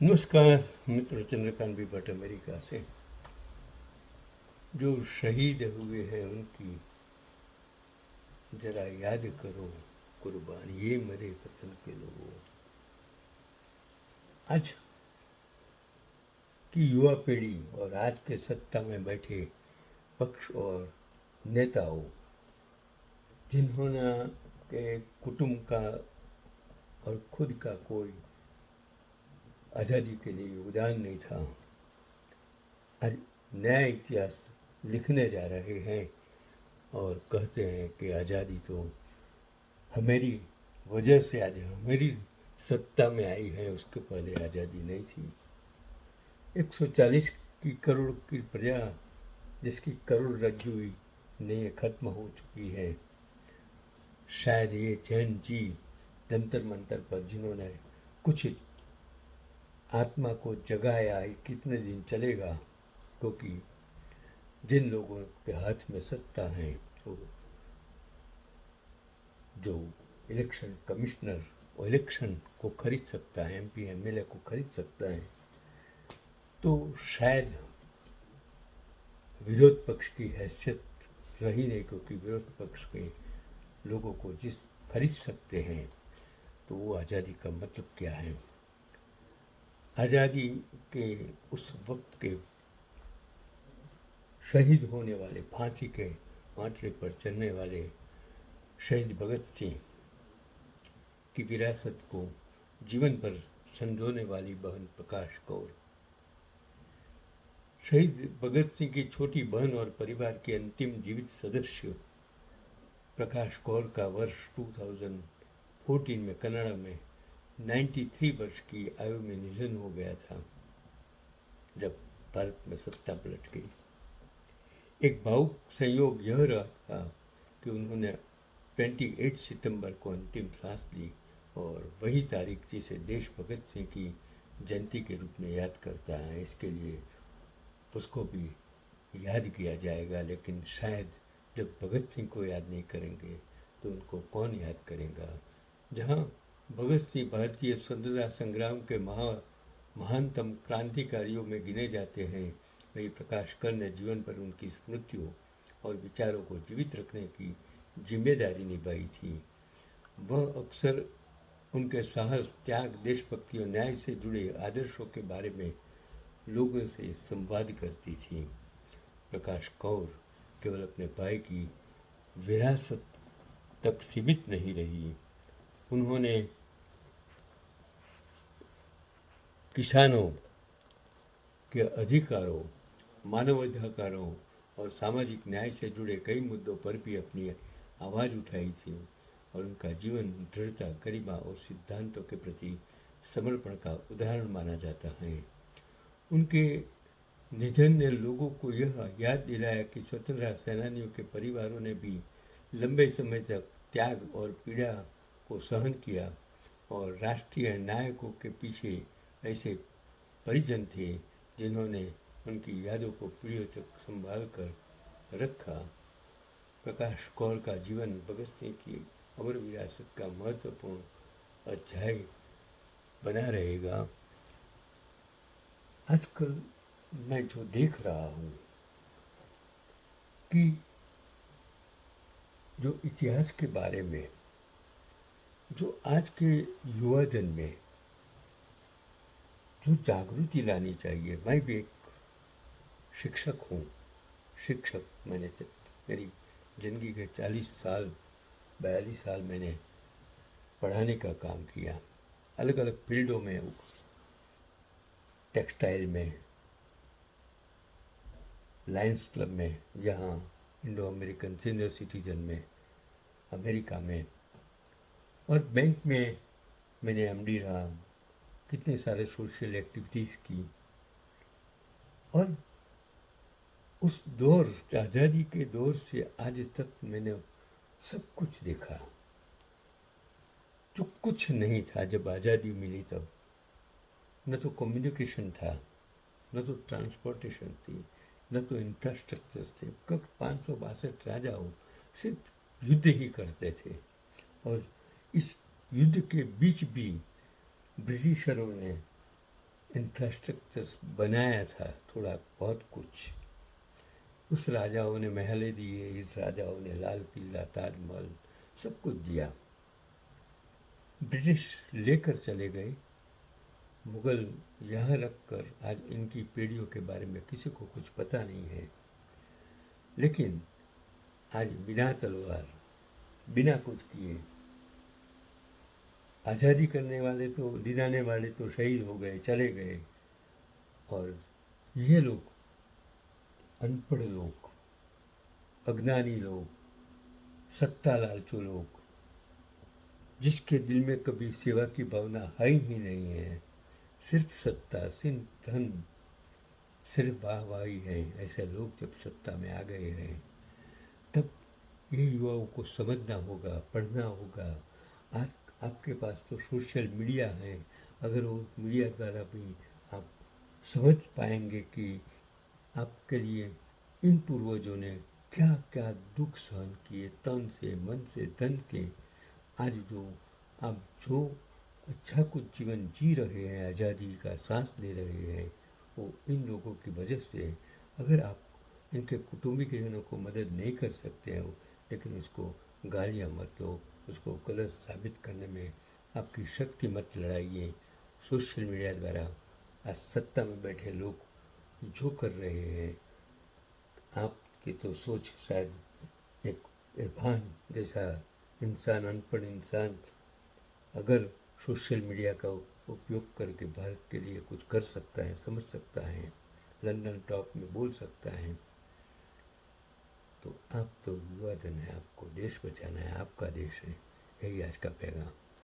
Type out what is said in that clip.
नमस्कार मित्र, चंद्रकांत भी भट्ट अमेरिका से। जो शहीद हुए हैं उनकी जरा याद करो, कुर्बान ये मरे वतन के लोगों। आज की युवा पीढ़ी और आज के सत्ता में बैठे पक्ष और नेताओं, जिन्होंने के कुटुंब का और खुद का कोई आज़ादी के लिए योगदान नहीं था, आज नया इतिहास लिखने जा रहे हैं और कहते हैं कि आज़ादी तो हमारी वजह से आज हमारी सत्ता में आई है, उसके पहले आज़ादी नहीं थी। 140 की करोड़ की प्रजा, जिसकी करोड़ रज्जु ने खत्म हो चुकी है। शायद ये जैन जी जंतर मंतर पर जिन्होंने कुछ आत्मा को जगाया, ये कितने दिन चलेगा, क्योंकि जिन लोगों के हाथ में सत्ता है वो जो इलेक्शन कमिश्नर वो इलेक्शन को खरीद सकता है, एमपी एमएलए को खरीद सकता है, तो शायद विरोध पक्ष की हैसियत रही नहीं, क्योंकि विरोध पक्ष के लोगों को जिस खरीद सकते हैं तो वो आज़ादी का मतलब क्या है। आज़ादी के उस वक्त के शहीद होने वाले, फांसी के आंचड़े पर चढ़ने वाले शहीद भगत सिंह की विरासत को जीवन भर संजोने वाली बहन प्रकाश कौर, शहीद भगत सिंह की छोटी बहन और परिवार के अंतिम जीवित सदस्य प्रकाश कौर का वर्ष 2014 में कनाडा में 93 वर्ष की आयु में निधन हो गया था, जब भारत में सत्ता पलट गई। एक भावुक संयोग यह रहा था कि उन्होंने 28 सितंबर को अंतिम सांस ली, और वही तारीख जिसे देश भगत सिंह की जयंती के रूप में याद करता है, इसके लिए उसको भी याद किया जाएगा। लेकिन शायद जब भगत सिंह को याद नहीं करेंगे तो उनको कौन याद करेगा। जहाँ भगत सिंह भारतीय स्वतंत्रता संग्राम के महानतम क्रांतिकारियों में गिने जाते हैं, वही प्रकाश कर ने जीवन पर उनकी स्मृतियों और विचारों को जीवित रखने की जिम्मेदारी निभाई थी। वह अक्सर उनके साहस, त्याग, देशभक्ति और न्याय से जुड़े आदर्शों के बारे में लोगों से संवाद करती थी। प्रकाश कौर केवल अपने भाई की विरासत तक सीमित नहीं रही, उन्होंने किसानों के अधिकारों, मानवाधिकारों और सामाजिक न्याय से जुड़े कई मुद्दों पर भी अपनी आवाज़ उठाई थी, और उनका जीवन दृढ़ता, गरिमा और सिद्धांतों के प्रति समर्पण का उदाहरण माना जाता है। उनके निधन ने लोगों को यह याद दिलाया कि स्वतंत्रता सेनानियों के परिवारों ने भी लंबे समय तक त्याग और पीड़ा को सहन किया, और राष्ट्रीय नायकों के पीछे ऐसे परिजन थे जिन्होंने उनकी यादों को पीढ़ियों तक संभाल कर रखा। प्रकाश कौर का जीवन भगत सिंह की अमर विरासत का महत्वपूर्ण अध्याय बना रहेगा। आजकल मैं जो देख रहा हूँ कि जो इतिहास के बारे में जो आज के युवा जन में जो जागृति लानी चाहिए। मैं भी एक शिक्षक हूँ। मैंने मेरी ज़िंदगी के 42 साल मैंने पढ़ाने का काम किया, अलग अलग फील्डों में, टेक्सटाइल में, लायंस क्लब में, यहाँ इंडो अमेरिकन सीनियर सिटीजन में अमेरिका में, और बैंक में मैंने एमडी रहा, कितने सारे सोशल एक्टिविटीज़ की। और उस दौर, आज़ादी के दौर से आज तक मैंने सब कुछ देखा। जो कुछ नहीं था जब आज़ादी मिली, तब न तो कम्युनिकेशन था, न तो ट्रांसपोर्टेशन थी, न तो इंफ्रास्ट्रक्चर थे। कब 562 राजाओं सिर्फ युद्ध ही करते थे, और इस युद्ध के बीच भी ब्रिटिशरों ने इंफ्रास्ट्रक्चर्स बनाया था, थोड़ा बहुत कुछ। उस राजाओं ने महलें दिए, इस राजाओं ने लाल किला, ताजमहल, सब कुछ दिया। ब्रिटिश लेकर चले गए, मुगल यहाँ रख कर आज इनकी पीढ़ियों के बारे में किसी को कुछ पता नहीं है। लेकिन आज बिना तलवार, बिना कुछ किए आज़ादी करने वाले तो, दिलाने वाले तो शहीद हो गए, चले गए, और ये लोग, अनपढ़ लोग, अज्ञानी लोग, सत्ता लालचू लोग, जिसके दिल में कभी सेवा की भावना है ही नहीं है, सिर्फ सत्ता, सिर्फ धन, सिर्फ वाहवाही है, ऐसे लोग जब सत्ता में आ गए हैं, तब ये युवाओं को समझना होगा, पढ़ना होगा। आज आपके पास तो सोशल मीडिया है, अगर वो मीडिया द्वारा भी आप समझ पाएंगे कि आपके लिए इन पूर्वजों ने क्या क्या दुख सहन किए, तन से, मन से, धन के। आज जो आप जो अच्छा कुछ जीवन जी रहे हैं, आज़ादी का सांस ले रहे हैं, वो इन लोगों की वजह से है। अगर आप इनके कुटुंबीजनों को मदद नहीं कर सकते हो, लेकिन उसको गालियाँ मत दो, उसको गलत साबित करने में आपकी शक्ति मत लड़ाइए। सोशल मीडिया द्वारा आज सत्ता में बैठे लोग जो कर रहे हैं, आपकी तो सोच शायद एक इरफान जैसा इंसान, अनपढ़ इंसान, अगर सोशल मीडिया का उपयोग करके भारत के लिए कुछ कर सकता है, समझ सकता है, लंदन टॉप में बोल सकता है, तो आप तो युवा धन है, आपको देश बचाना है, आपका देश है। यही आज का पैगाम।